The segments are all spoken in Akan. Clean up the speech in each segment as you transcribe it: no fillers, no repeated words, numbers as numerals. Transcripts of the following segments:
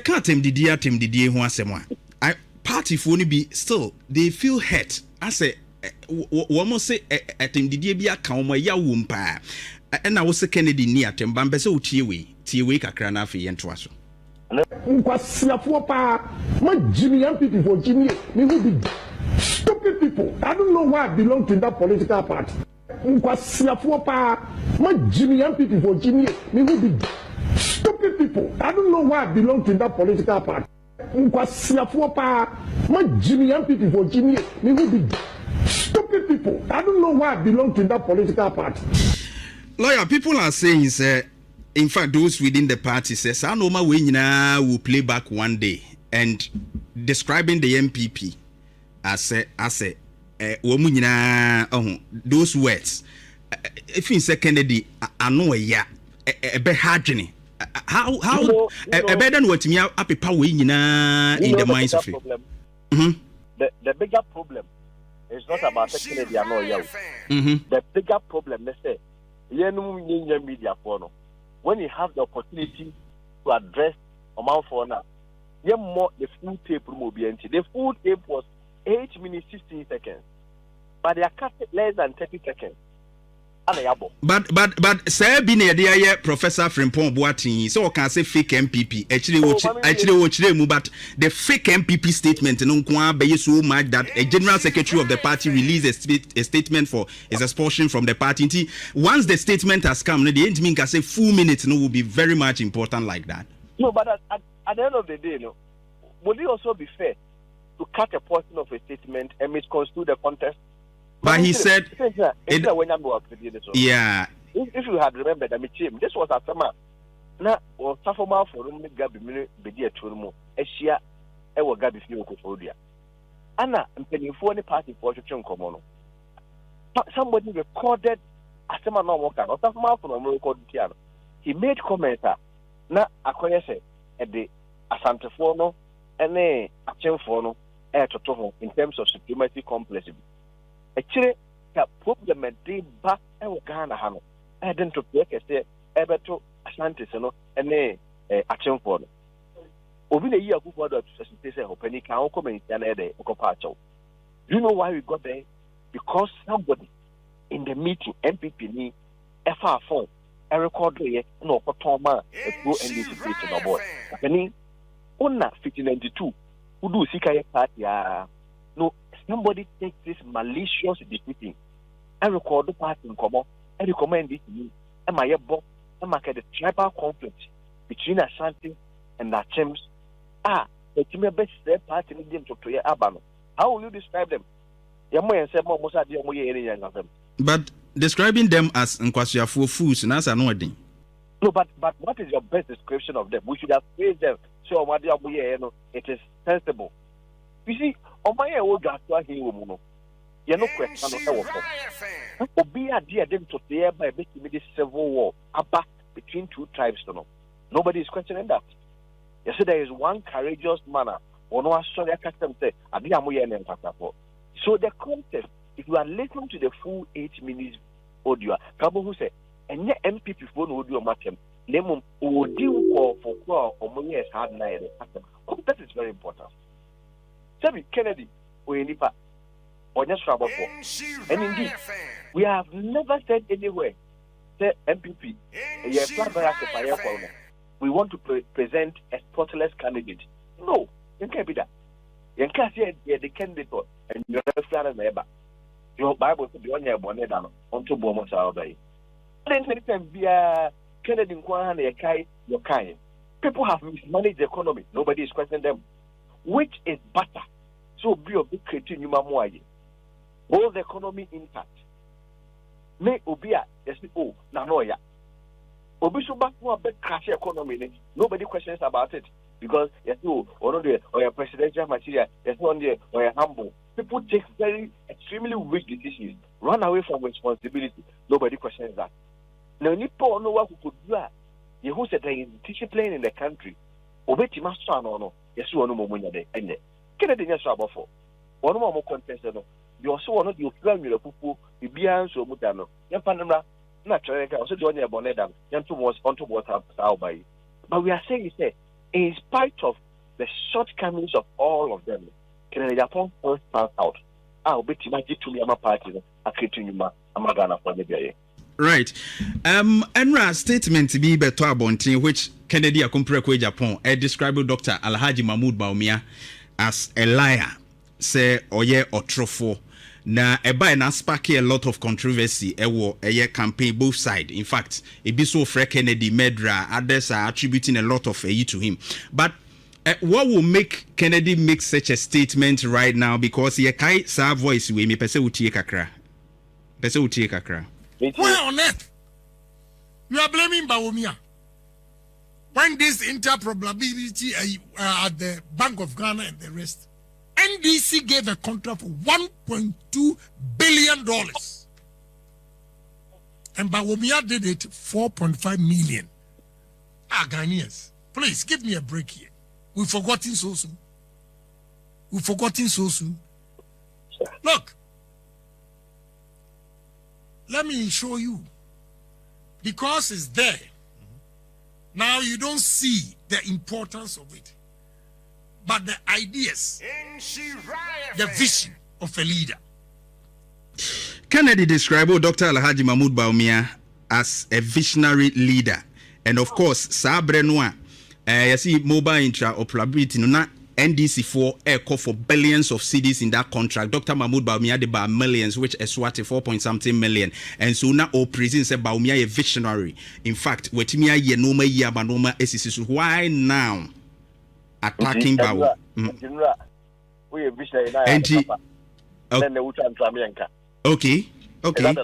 can't didi ho asem a party for ni be still they feel hurt. I say one say atem didi bi aka omo ya wom pa na wo se Kennedy ni atem ba mbese o tie we kakra na afi yento aso nkwasiafo pa ma Jimmy MPP for Jimmy me who be stupid people. I don't know why I belong to that political party. Nkwasiafo pa ma Jimmy MPP for Jimmy me who be stupid people. I don't know why I belong to that political party. Nkwasiafo pa ma Jimmy MPP for Jimmy me who be stupid people. I don't know why I belong to that political party. Lawyer, people are saying in fact those within the party says Sanoma Winyina will play back one day and describing the MPP as a woman those words if in Kennedy I know a be hard how better than what me up a power in the minds of it. The bigger problem is not about Kennedy I know the bigger problem let's say media for when you have the opportunity to address amount for now, you more the full tape mobility. The full tape was 8 minutes 16 seconds, but they are cut less than 30 seconds. But say be near the Professor Frimpong Boatin, so can say fake MPP. Actually, but the fake MPP statement no so much that a general secretary of the party released a statement for his expulsion from the party. Once the statement has come, the end mean can say full minutes will be very much important like that. No, but at the end of the day, would it also be fair to cut a portion of a statement and misconstrue the context? But he said, yeah. If you had remembered, this was a summer. Now, or Safoma for room, Gabi, Bedia Turmo, Asia, Ewa Gabi Fiocophobia. Anna, and penny for any party for Chuncomono. Somebody recorded a summer normal kind of Safoma for a record piano. He made comments, now, Akoyese, at the Asantefono, and a Chenfono, air to in terms of supremacy complex. Actually, the problem is back and Ghana. I didn't take a say ever to Ashanti, and a action for them. Over the year, good order to say, open it, can come in Canada, Ocopacho. You know why we got there? Because somebody in the meeting, MPP, FR4, a record there, no, for Toma, a pro and this is the boy. Happening, Ona 1592, who do Sika party, no. Somebody takes this malicious defeating and record the party in common and recommend it to me. And my book and mark the tribal conflict between Ashanti and the Achems. The team best party in them to play Abano. How will you describe them? But describing them as Nkwasiafo fools, that's another thing. No, but what is your best description of them? We should have praised them. So it is sensible. You see, on my own, you're no question. Be a dear them to there by making this civil war between two tribes. Nobody is questioning that. You see, there is one courageous man or no Australia custom say, so the context, if you are listening to the full 8 minutes audio, Kabo who said, and your MPP phone audio match Lemon will deal for money as hard night. That is very important. Kennedy, we nipa or just trouble for. And indeed, we have never said anywhere that MPP we want to present a spotless candidate. No, you can't be that. You can't say the candidate and you're a flat neighbor. Your Bible to be on your bonnet down onto Bomo Saudi. Then anytime be a Kennedy Kwan your kind. People have mismanaged the economy. Nobody is questioning them. Which is better? So be a big creating human moye. Hold the economy intact. May Obia, yes, oh, Nanoya. Obisu back to a big crash economy. Nobody questions about it. Because yes, oh, or your presidential material, yes, one day, or your humble. People take very extremely weak decisions, run away from responsibility. Nobody questions that. Now, Nipo know what we could do. You who said there is discipline in the country. Obeti master no. Yes, you know more than any. Kennedy is about for one more contest. You also want to claim your people, the Bian so Mutano. Yan Panama, naturally, also join your bonnet and yan to was onto what how by. But we are saying, say, in spite of the shortcomings of all of them, Kennedy Japan first stands out. I'll bet you might get to me, I'm a party, I create you, I'm a Ghana for the Right. Enra statement to be better abontin which Kennedy Akompreko Japan described Dr. Alhaji Mahmoud Bawumia as a liar, say oye otrofo. Na eba na spark a lot of controversy ewo eye campaign both side. In fact, it be so Fred Kennedy Medra, others are attributing a lot of to him. But what will make Kennedy make such a statement right now? Because he kai sa voice we me pese utie kakra. Pese utie kakra. Where on earth? You are blaming Bawumia. When this interoperability at the Bank of Ghana and the rest, NDC gave a contract for $1.2 billion. And Bawumia did it 4.5 million. Ghanaians, please give me a break here. We've forgotten so soon. Look. Let me show you. Because it's there. Now you don't see the importance of it. But the ideas, the vision of a leader. Kennedy described Dr. Alhaji Mahmoud Bawumia as a visionary leader. And of course, Sabre Noa, you see mobile interoperability, no NDC for call for billions of cedis in that contract. Dr. Mahmoud Bawumia de ba millions, which is what 4.something million. And so now all presence Bawumia a visionary. In fact, wetimia ye no ma ye abanoma esisi. Why now attacking Bawu? We a visionary now. Okay. Okay.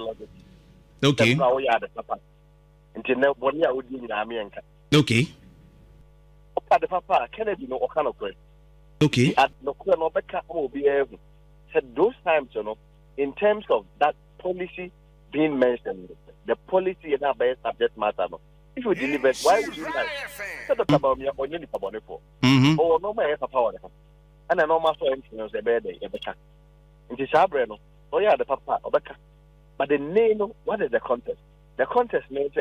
Okay. Okay. The papa Kennedy no okano kwe. Okay. At no kwe no beka mo be said those times, you know, in terms of that policy being mentioned, the policy in our best subject matter. No. If you deliver, why would you like? Said the papa me on you for bonefo. Oh no my power. And I know my so influence the bed e beka. Nti sabre no. Oh yeah the papa obeka. But the name, what is the context? The context means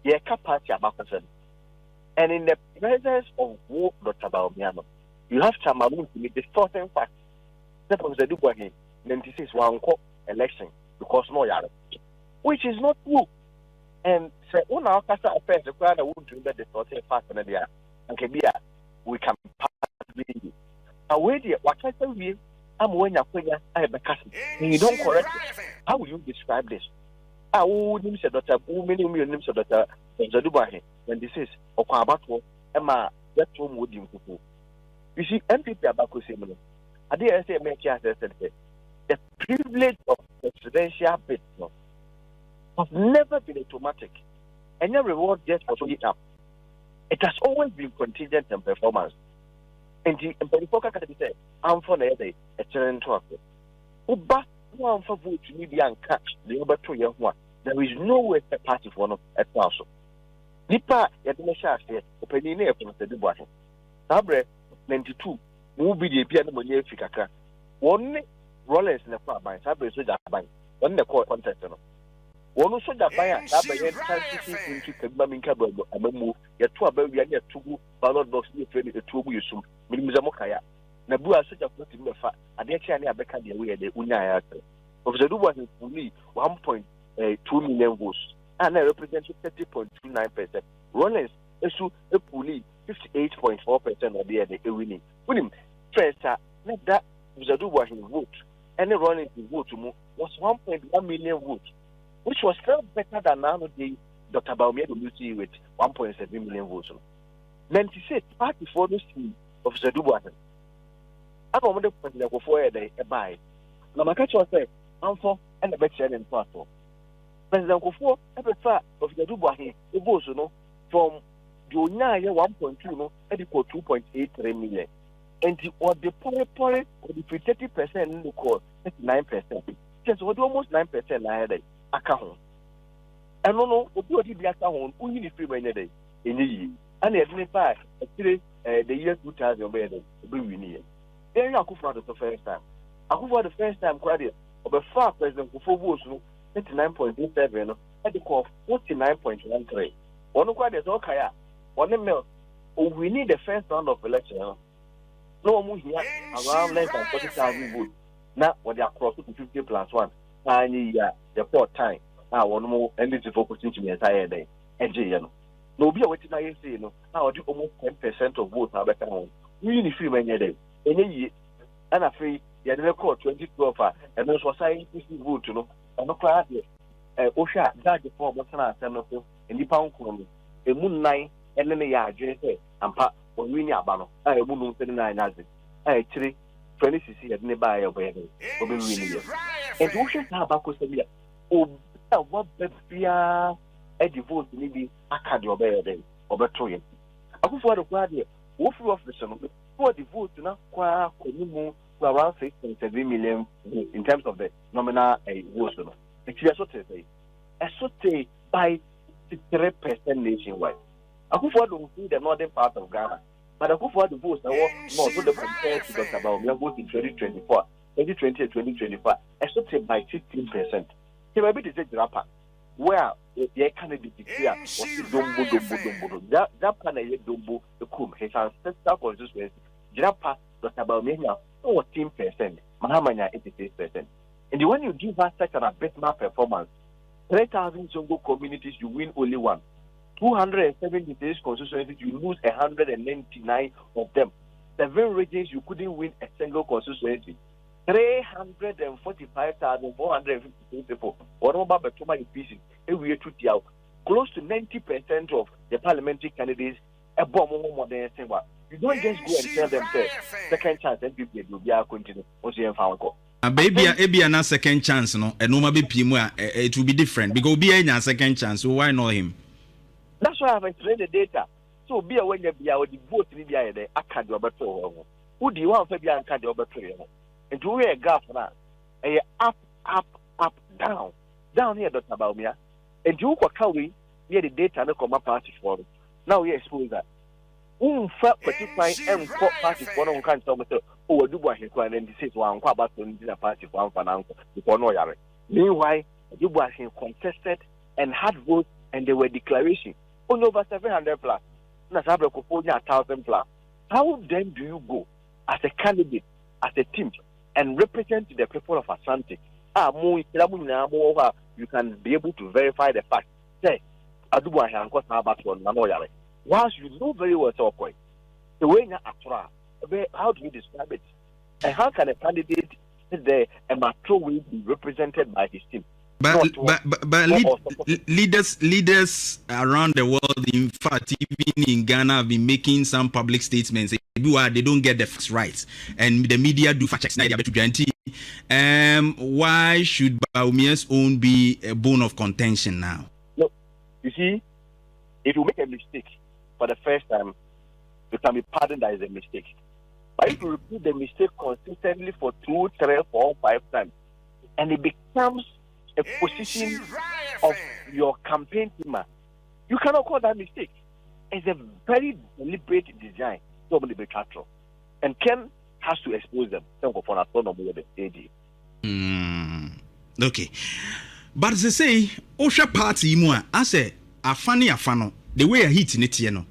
ye party about person. And in the presence of Dr. Bawumia, you have Chamamun to be distorting facts. That was the Dubuahi, 96 one election because no yard, which is not true. And say, on our Casa affairs, the crowd won't do that distorting facts and there. And Kabia, we can pass with you. Now, wait here, what I tell you, I'm when I have a cousin. And you don't correct it. How will you describe this? I wouldn't say Dr. Many names of Dr. Zadubahi. When this is Okabato, Emma, that room would you. You see, MPP Abako Simon. I dare say, the privilege of the presidential bid has never been automatic, and your reward just for it up. It has always been contingent and performance. And the Empirical Academy said, I'm for a day, a challenge to us. Uba, one for vote to need and catch the over 2 year one. There is no way a party for one at also. Nipa Yadimesha said, opening air from the Dubuahi. Sabre 92, movie the piano money Fikaka. One Rollins in the car by Sabre Soja Bank, one the court contest. One also that by a transition into Kabaminka and move your 2 baby and 2 ballot box near 2 Yusum, Minimizamokaya. Nabua such a put in the fat, and the China Becca the way the Unia of the Dubuahi fully 1.2 million votes. And I represented 30.29%. Rollins issue a police 58.4% of the winning. Winning first, let that Zaduwa vote. Any Rollins vote to move was 1.1 million votes, which was still better than nowadays Dr. Bawumia WC with 1.7 million votes. 96 party for the team of Zaduwa. I don't want to put the for a day a buy. Now, my catch was say, I'm for and a better than platform. President Kofo, every fact of the Dubuahi, the votes, from the 1.2, equal 2.83 million. And the poly, or the 30% in the core, 9%. Just almost 9% ahead. Account. And no, what do you do at home? Only the free money day in the year. And the 25, the year 2000, we need. Then I could for the first time. I could for the first time credit of a far President Kofo votes. 39.27, at the core 49.13. One of there's okay. 1 mil we need the first round of election. No more here around less than 40,000 votes. Now, what they are crossing to 50 plus 1. The fourth time. Now, one more ended to focus into the entire day. No, be a waiting. I say, now do almost 10% of votes are better. We need free many days. And I feel you never call 2012 and those was saying vote, and no crowd. Osha, that the form of Senator and the pound corner, a moon night, and then a yard, and Pat, when we near Bano, I wouldn't say 9 as it. I 20cc at nearby a way. And Osha Tabaco oh, what better a divorce maybe a card or bear then, or betroying. I go for the guardian, wolf officer, for the vote to not quite around 6.7 million in terms of the nominal votes. It's by 63% nationwide. I go for the northern part of Ghana, but I go for the votes that were not the compared to Dr. Bawumia vote in 2024, 2020 and 2025. By 15%. He might be the rapper where the candidate here was Dombo. That kind of Dombo, the Kum, his ancestral constituency, Jirapa, Dr. Bawumia, 14%, Mahamania 86%. And when you give us such an abysmal performance, 3,000 Zongo communities, you win only one. 276 constituencies, you lose 199 of them. 7 regions, you couldn't win a single constituency. 345,453 people. Close to 90% of the parliamentary candidates are more than a. You don't just go and tell them, say, second chance, and people will be continue. Baby, a second chance, no, and no, it will be different because be a second chance. So why not him? That's why I've explained the data. So be aware that be our vote in the area. I can't do a better. Who do you want to be a can't do a better? And to wear a gap now, up, down here, Dr. Bawumia. And you walk away near the data and come up party for it. Now we expose that. Fat particular and party for one can't tell me, oh, do what he can and this is one about to the party for one uncle before no yard. Meanwhile, you were contested and had votes, and there were declarations on over 700 plus. Nasabra 1,000 plus. How then do you go as a candidate, as a team, and represent the people of Asante? You can be able to verify the fact. Say, Aduba Hanko Sabat on Nanoyare. Whilst you know very well, so the way how do you describe it? And how can a candidate there and Matro will be represented by his team? But leaders around the world, in fact, even in Ghana, have been making some public statements. They don't get the facts right, and the media do fact checks. Why should Bawumia's own be a bone of contention now? No, you see, if you make a mistake for the first time, you can be pardoned that is a mistake. But if you repeat the mistake consistently for 2, 3, 4, 5 times, and it becomes a position of your campaign team, you cannot call that mistake. It's a very deliberate design. And Ken has to expose them. Okay. But as I say, Osha party mua, I say, afano, the way I hit in it, you know.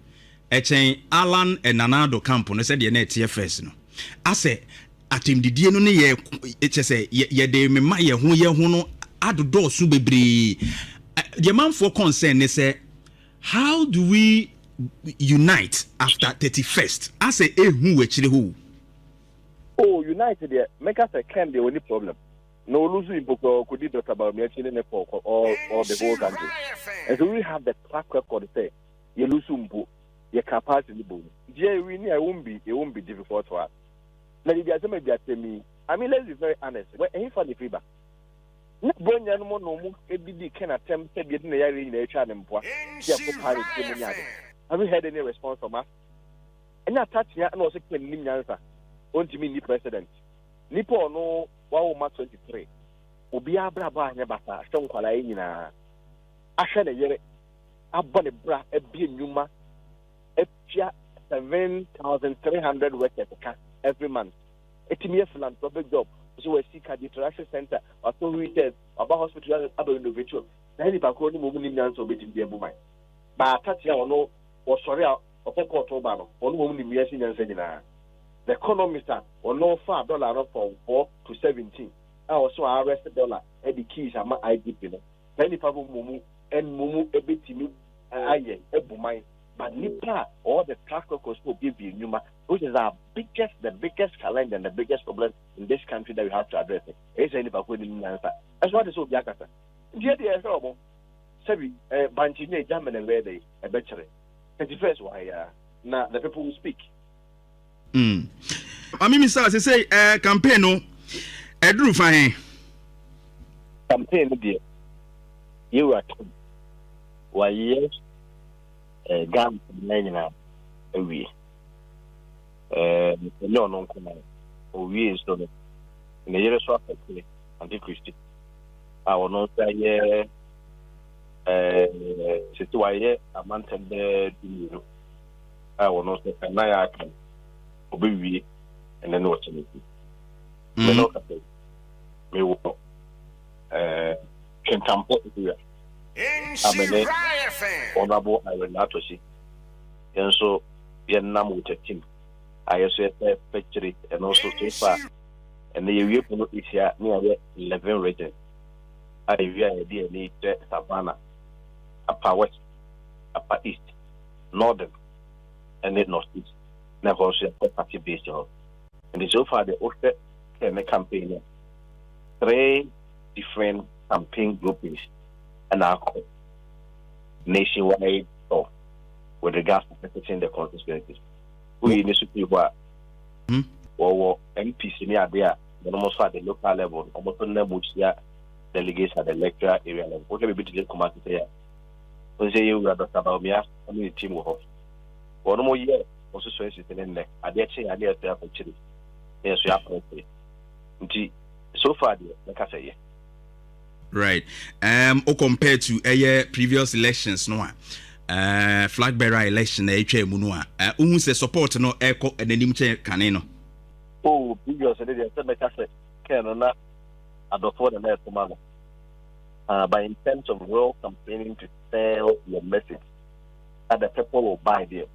Alan and Nanado Campo, no said the TFS, no. I say, at him, the Diano, it's a ye de me maya, who ye who add door subebri. The man for concern, they say, how do we unite after 31st? I say, who actually who? Oh, united there. Make us a can the only problem. No losing book could be Dr. Bawumia or the whole country. And so we have the track record say, you lose your capacity boom. Yeah, we need it won't be difficult for us. Now if you tell me, I mean, let's be very honest. When any funny fever. Not born animal no more ABD can attempt to get in the area in HR and boy. Have you had any response from us? And that touch here and also can name answer. Won't you mean the president? Nipo no 123. Obia braba nebata, Stone Qualaina. Asha yere. Abone bra, a be numa. A 7,300 workers every month. A team philanthropic job. So we seek a interaction center, or so we tell about hospital, about individual. Then if I call him, moving in the answer, between the woman. But touch here or no, or sorry, of course Obama, on whom the Miasin and Senina. The economist or no $5 from 4 to 17. I also arrested dollar at the keys are my IDP. Penny Pablo Mumu and Mumu a bit to me, I Ebumai. But Nipa or the track records will give you Numa, which is the biggest challenge and the biggest problem in this country that we have to address. It's any answer. That's what is so Yakata. Yet the terrible. Sebi Banchine German and where they a bachelor. 21st why now the people who speak. I mean, Mr. say campaign no Edru fine. Campaign dear. You are why yes Gam Nina away. No non command. We is done. In the year swap anti-Christian. I will not say situaye a month and do I will not say I can obey and then what's in it. Me will can tampo here. Honorable I will not see. And so Vietnam with a team. I said factory and also so far. And the European is here near 11 regions. I idea need Savannah, Upper West, Upper East, Northern, and then Northeast. Never also party based on. And so far the offer can campaign 3 different campaign groupings and are nationwide or with regards to protecting the constituencies. We need to be what or MPs in there, almost at the local level, almost on the delegates at the electoral area level. What can we do to come out to say? When say you are Dr. Bawumia, I mean, team will have 1 more year, also so it's in there. I dare say, I dare say, actually, yes, we have to so far, like I say, right. Compared to a previous elections, no flag bearer election, munua. Say support no echo and then canino. Oh, previous, I said, like I said, can before the next month. But in terms of real campaigning to sell your message, that the people will buy there,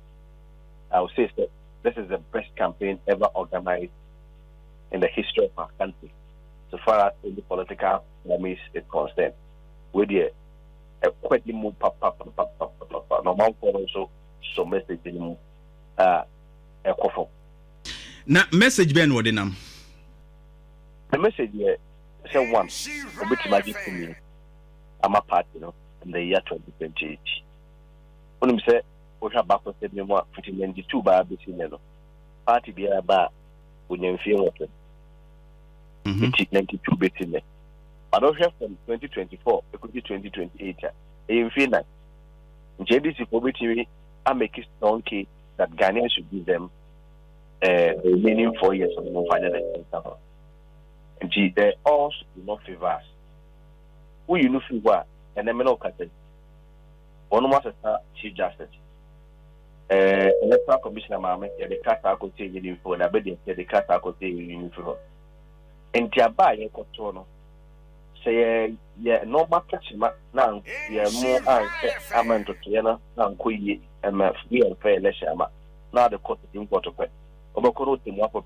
I would say that this is the best campaign ever organized in the history of our country, so far as the political enemies is concerned. With a quite more normal also so message in a coffin. Now, message Ben Wadinam. The message here. Say one, which magic to me. I'm a part, in the year 2028. When you say, we have back to 92 by a party be a bar when you feel okay. 92 bits in there. I don't have from 2024, it could be 2028. In Finland, JDC for which I make it strong key that Ghanaians should give them the remaining 4 years of the final election. And they also do not favor us. We know favor and then no cut. One of us Chief Justice. Electoral Commissioner Mame, the cast I could take in for the bed, the cast I could take in for. And Tiaba, a control. Say, yeah, no matter now, yeah, more I'm to Tiana, and Quay, and my free and fair leshama. Now the court is in quarter pet. Obacoro Tim Wapo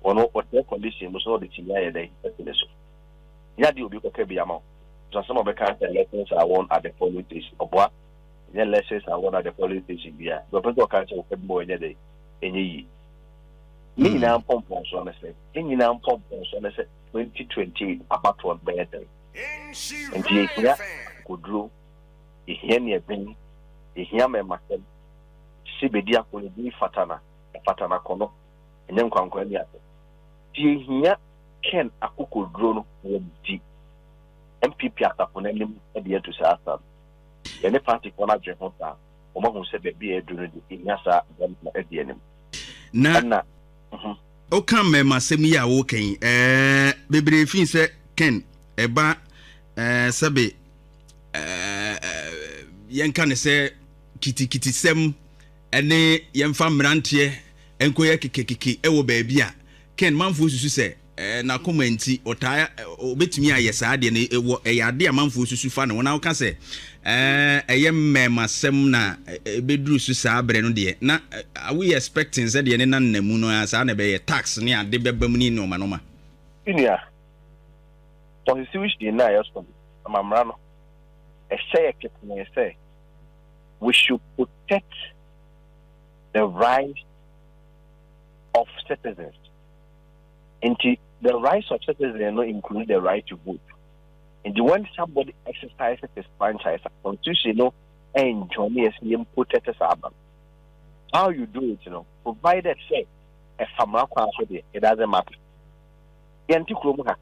or no, what their condition was all the China day. Yadi will be okay, be among. So some of the kinds of lessons I want at the polling station. Or what? Then lessons I want at the polling station. Yeah, the people can't say more in a day. Any me now pump on so honestly. In now pump on so honestly. 2020 about one better. And here could draw. If here near Ben, if here my master, Sibedia could be Fatana Kono, and then Conquenia. Here can a cuckoo drone with deep MPP upon any idea to say after. Any party corner Jehovah, or who said the beer during the Inyasa at the enemy. Now, oh, come, Mamma, send me a walking. Baby, if you say, Ken, a bar, Sabe, Yankan say, Kitty Sem, and a young fam rantier, and Koyaki, ewo baby. Ken Manfu say, na commenti or tire or bit me, yes, I didn't a idea Manfu Susufan when I can say, mmasɛm na beduru so saa abrɛ no de na we expecting said ye na namu no asa na be tax ne ade beba mu ni no ma Inia constitution na yes from amamra no e say e say we should protect the rights of citizens. And the rights of citizens not include the right to vote. And when somebody exercises his franchise, constitution and Johnny is protect us. How you do it, provided say a family it doesn't matter. Yanti Krumuha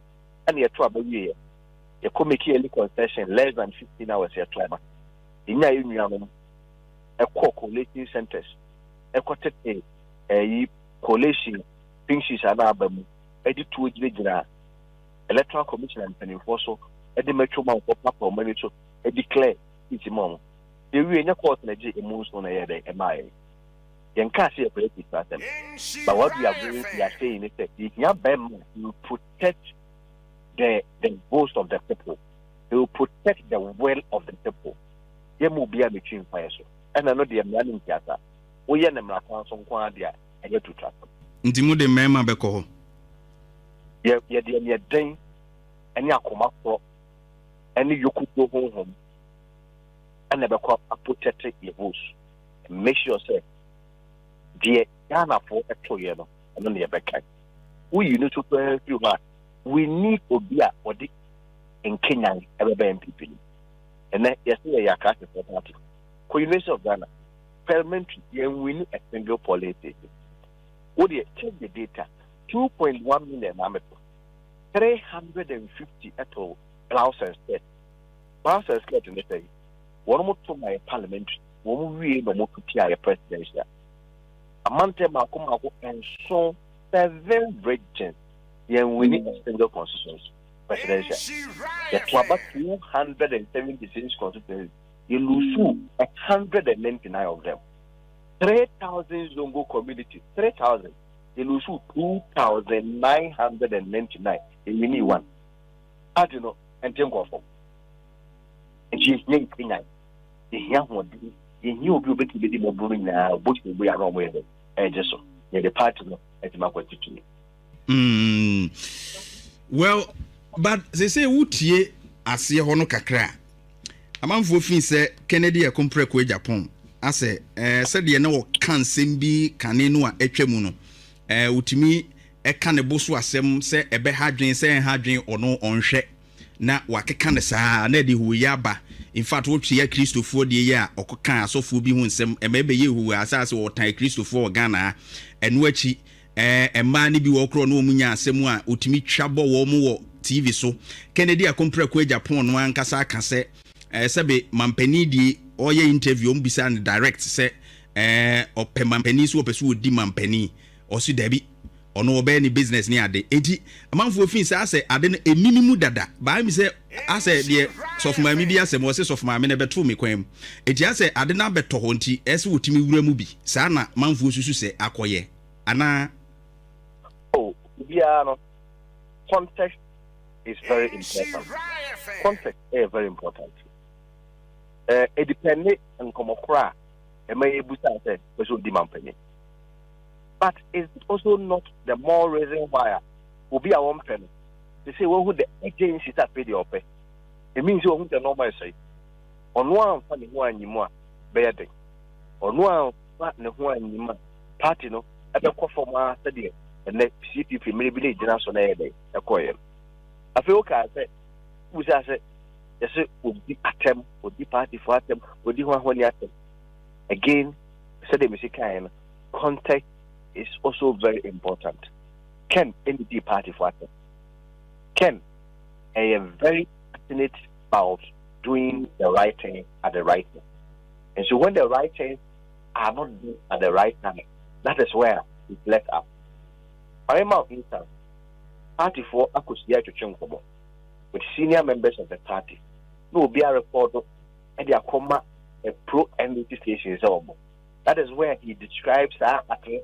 and your trouble year. You could make a concession less than 15 hours your climate. In your union, a collating centers, a quartet a collation, things is an album, edit to a electoral commission and pennyfoso, a metro mount for papa manager, a declare it's a mom. The way in your court, a moves on a day, am I? You can't see a pretty pattern. But what we are saying is that if you protect the voice of the people, they will protect the will of the people. There will be a between fire. And I know the running theater. We are not some quadia and yet to trust them. Ntimu de mema beko. Yeah, dear Dane, and Yakoma for any you could go home and never call a protect your voice. And make sure, say, dear Ghana for a toyano and only a back. We need to tell you that we need to be a body in Kenya, ever people. And then yesterday, I can't say that. University of Ghana, parliamentary, we need a single policy. Would you check the data? 2.1 million amethyst, 350 at all, blouse and skirt. Blouse and skirt in the day. One more to my parliamentary, one we no more to PI presidential. A month Malcolm and so 7 regions, we need a single constituency presidential. The about 276 constituencies. You lose 199 of them. 3,000 Zongo communities, 3,000. You lose 2,999. You need one. I don't know. And think of them. And she's named Kenya. The young one, you knew you better be more brewing now, but we are wrong with it. And just so. You're the partner at my question. Well, but they say, would ye as ye hono kakra? Amanfo fin se Kennedy e kompre ko Japan ase se de na wo kan sem bi kane no a atwamu no utimi e kan ne boso asem se ebe hadwen se hadwen ono onhwe na wakeka ne saa na de hu ya ba in fact wo twa Christopher de ye a okokan asofo bi hu nsem ebe ye hu asase wo tan Christopher Ghana enu achi emma ne bi wo kro no munya asem a utimi twabo wo mu wo TV so Kennedy e kompre ko Japan no ankasa aka se sebe mampani di oye interview mbisa and direct say ope mampani so ope so di mampani osu dabi ono obe ni business ni ade enti amanfo fin say ase ade no eminimu dada ba mi say ase de sofuma mi bi ase mo say sofuma mi na beto mi kwam enti ase ade na beto ho nti ese wotimi wura mu bi sa na manfo susu say akoye ana no context is very important. Context is very important. It depends on Komokra, and may able to say, we should demand penny. But it's also not the more reason why will be our own penny. They say, well, who the agencies that pay the OPE? It means you won't normal say. On one funny one, you more bear day. On one, what no one party no, at the court for my study, and let CPP maybe need dinner on a day, a coil. I feel okay, I said, who's I said, yes, would be attempt, would be party for attempt, would be one attempt. Again, said the music kind context is also very important. Can any party for attempt? Can a very passionate about doing the right thing at the right time. And so when the right things are not done at the right time, that is where it's let up. For instance, party for Akusia to Chunkobo with senior members of the party. No be a reporter and they are a pro NDT station is over. That is where he describes that in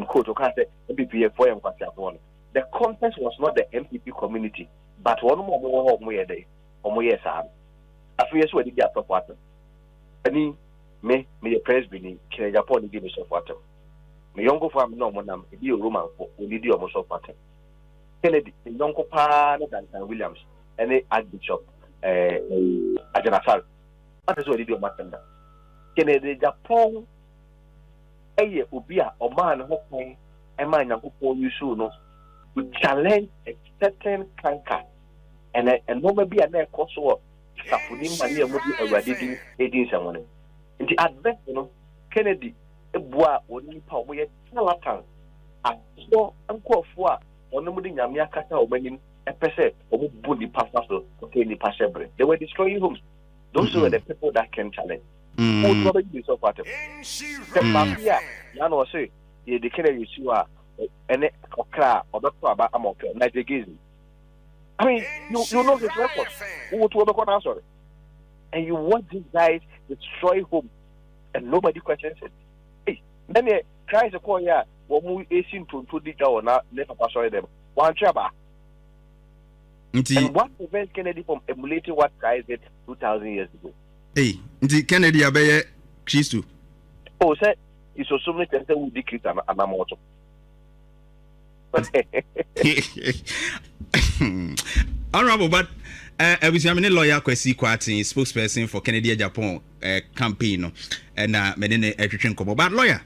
quote MPP for one. The context was not the MPP community, but one more day or more yes. After so did get water. Any me a press beneath Japan give me water. Me younger farm no monam, be a Roman for only the almost of water. Kennedy, the young pa than Williams, and the Archbishop Ajanasal. That is what he do matter. Kennedy Japan Ubia or man hoping a man who you soon to challenge a certain canker and no maybe a neck also Safudim Mania would be already aiding someone. In the advent, Kennedy, a bois or nipa way charlatan. I saw Uncle Four or nobody Yamia Kata or winning a percent or body pastor okay, the passebre. They were destroying homes. Those were the people that can challenge. Who probably be so part of the mafia? Yan say, ye the Kennedy you are and or cry or not about Amoka, like the Gizi. I mean, you know his record. Who would the answer? And you want these guys to destroy home and nobody questions it. Hey, then they try to call ya what we assume to the or not, never pass them. One trouble. And what prevents Kennedy from emulating what guys did 2,000 years ago? Hey, the Kennedy Abe Christu. Oh, said it's so many things that would decrease an amount. Honorable, but I was a lawyer, Kwesi Kwati, spokesperson for Kennedy Japan campaign, and Medina Education Kobo. But lawyer,